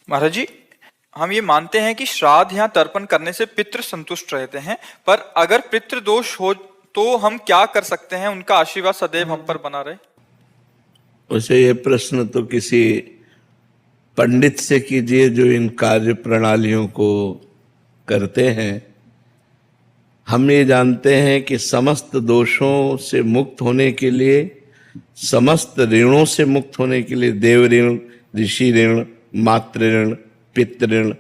महाराज जी, हम ये मानते हैं कि श्राद्ध या तर्पण करने से पितृ संतुष्ट रहते हैं, पर अगर पितृ दोष हो तो हम क्या कर सकते हैं उनका आशीर्वाद सदैव हम पर बना रहे? वैसे ये प्रश्न तो किसी पंडित से कीजिए जो इन कार्य प्रणालियों को करते हैं। हम ये जानते हैं कि समस्त दोषों से मुक्त होने के लिए, समस्त ऋणों से मुक्त होने के लिए, देव ऋण, ऋषि ऋण, मातृ ऋण, पितृ ऋण,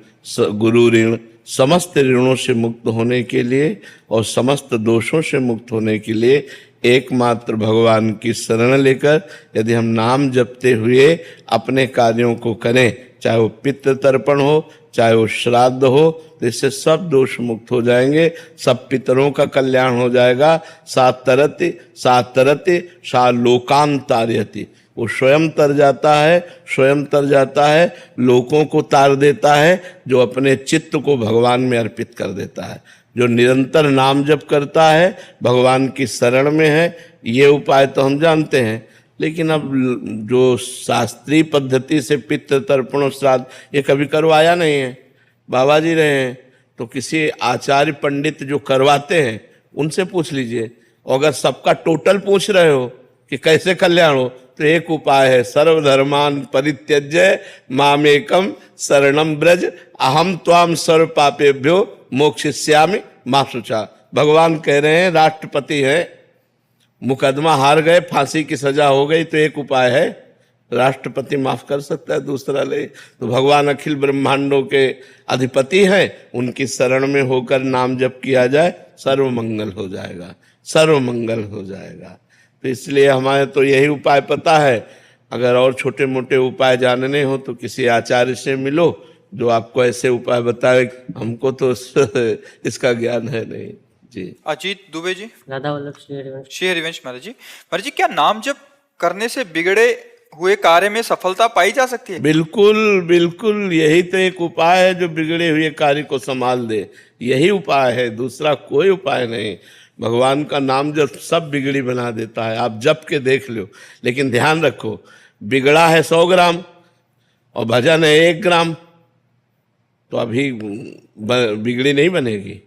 गुरु ऋण, समस्त ऋणों से मुक्त होने के लिए और समस्त दोषों से मुक्त होने के लिए एकमात्र भगवान की शरण लेकर यदि हम नाम जपते हुए अपने कार्यों को करें, चाहे वो पितृ तर्पण हो, चाहे वो श्राद्ध हो, तो इससे सब दोष मुक्त हो जाएंगे, सब पितरों का कल्याण हो जाएगा। सातरति सातरति सा लोकान तारयति, वो स्वयं तर जाता है, स्वयं तर जाता है, लोगों को तार देता है, जो अपने चित्त को भगवान में अर्पित कर देता है, जो निरंतर नाम जप करता है, भगवान की शरण में है। ये उपाय तो हम जानते हैं, लेकिन अब जो शास्त्रीय पद्धति से पितृ तर्पण और श्राद्ध ये कभी करवाया नहीं है, बाबा जी रहे हैं, तो किसी आचार्य पंडित जो करवाते हैं उनसे पूछ लीजिए। और अगर सबका टोटल पूछ रहे हो कि कैसे कल्याण हो, तो एक उपाय है, सर्वधर्मान परित्यज्य मामेकम शरणम ब्रज अहम त्वाम सर्व पापेभ्यो मोक्षयिष्यामि मा शुचा। भगवान कह रहे हैं, राष्ट्रपति हैं, मुकदमा हार गए, फांसी की सजा हो गई, तो एक उपाय है, राष्ट्रपति माफ कर सकता है, दूसरा ले। तो भगवान अखिल ब्रह्मांडों के अधिपति हैं, उनकी शरण में होकर नाम जप किया जाए, सर्व मंगल हो जाएगा, सर्व मंगल हो जाएगा। तो इसलिए हमारे तो यही उपाय पता है। अगर और छोटे मोटे उपाय जानने हो तो किसी आचार्य से मिलो जो आपको ऐसे उपाय बताए, हमको तो इसका ज्ञान है नहीं जी। अजीत दुबे जी, राधा वल्लभ श्री हरिवंश महाराज जी। महाराज जी, क्या नाम जप करने से बिगड़े हुए कार्य में सफलता पाई जा सकती है? बिल्कुल बिल्कुल, यही तो एक उपाय है जो बिगड़े हुए कार्य को संभाल दे, यही उपाय है, दूसरा कोई उपाय नहीं। भगवान का नाम जब सब बिगड़ी बना देता है, आप जप के देख लो। लेकिन ध्यान रखो, बिगड़ा है 100 ग्राम और भजन है 1 ग्राम, तो अभी बिगड़ी नहीं बनेगी।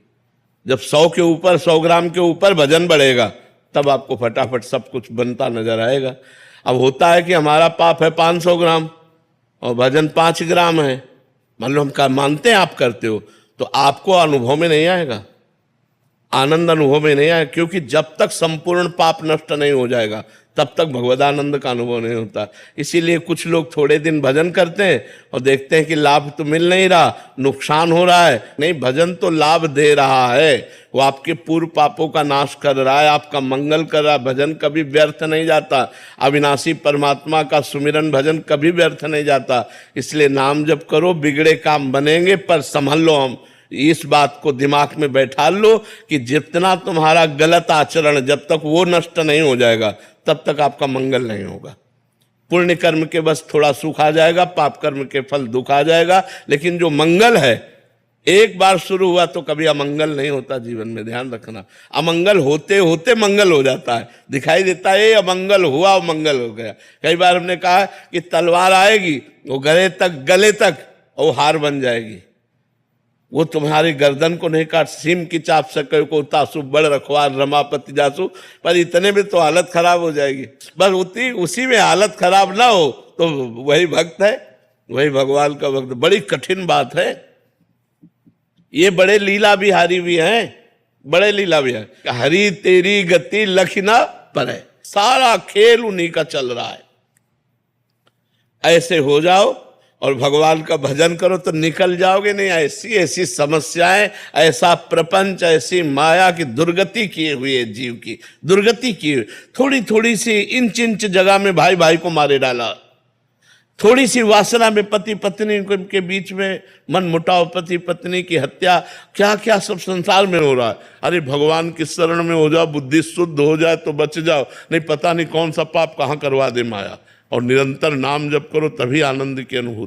जब 100 के ऊपर, 100 ग्राम के ऊपर भजन बढ़ेगा, तब आपको फटाफट सब कुछ बनता नजर आएगा। अब होता है कि हमारा पाप है 500 ग्राम और भजन 5 ग्राम है, मान लो हम मानते हैं आप करते हो, तो आपको अनुभव में नहीं आएगा, आनंद अनुभव में नहीं आएगा, क्योंकि जब तक संपूर्ण पाप नष्ट नहीं हो जाएगा तब तक भगवदानंद का अनुभव नहीं होता। इसीलिए कुछ लोग थोड़े दिन भजन करते हैं और देखते हैं कि लाभ तो मिल नहीं रहा, नुकसान हो रहा है। नहीं, भजन तो लाभ दे रहा है, वो आपके पूर्व पापों का नाश कर रहा है, आपका मंगल कर रहा है। भजन कभी व्यर्थ नहीं जाता, अविनाशी परमात्मा का सुमिरन भजन कभी व्यर्थ नहीं जाता। इसलिए नाम जप करो, बिगड़े काम बनेंगे, पर संभल लो। हम इस बात को दिमाग में बैठा लो कि जितना तुम्हारा गलत आचरण, जब तक वो नष्ट नहीं हो जाएगा तब तक आपका मंगल नहीं होगा। पुण्य कर्म के बस थोड़ा सुख आ जाएगा, पाप कर्म के फल दुख आ जाएगा, लेकिन जो मंगल है एक बार शुरू हुआ तो कभी अमंगल नहीं होता जीवन में। ध्यान रखना, अमंगल होते होते मंगल हो जाता है, दिखाई देता है अमंगल हुआ और मंगल हो गया। कई बार हमने कहा कि तलवार आएगी, वो गले तक वो हार बन जाएगी, वो तुम्हारी गर्दन को नहीं काट, सीम की चाप सके को तासु बड़ रखवार रमापति जासु, पर इतने में तो हालत खराब हो जाएगी। बस उसी में हालत खराब ना हो तो वही भक्त है, वही भगवान का भक्त। बड़ी कठिन बात है ये, बड़े लीला बिहारी भी हैं, बड़े लीला बिहारी। हरी तेरी गति लखना पर है, सारा खेल उन्हीं का चल रहा है। ऐसे हो जाओ और भगवान का भजन करो तो निकल जाओगे नहीं। ऐसी ऐसी समस्याएं, ऐसा प्रपंच, ऐसी माया की दुर्गति किए हुए जीव की दुर्गति की हुई। थोड़ी थोड़ी सी इंच इंच जगह में भाई भाई को मारे डाला, थोड़ी सी वासना में पति पत्नी के बीच में मन मुटाव, पति पत्नी की हत्या, क्या क्या सब संसार में हो रहा है। अरे भगवान की शरण में हो जाओ, बुद्धि शुद्ध हो जाए तो बच जाओ, नहीं पता नहीं कौन सा पाप कहाँ करवा दे माया। और निरंतर नाम जप करो, तभी आनंद की अनुभूति।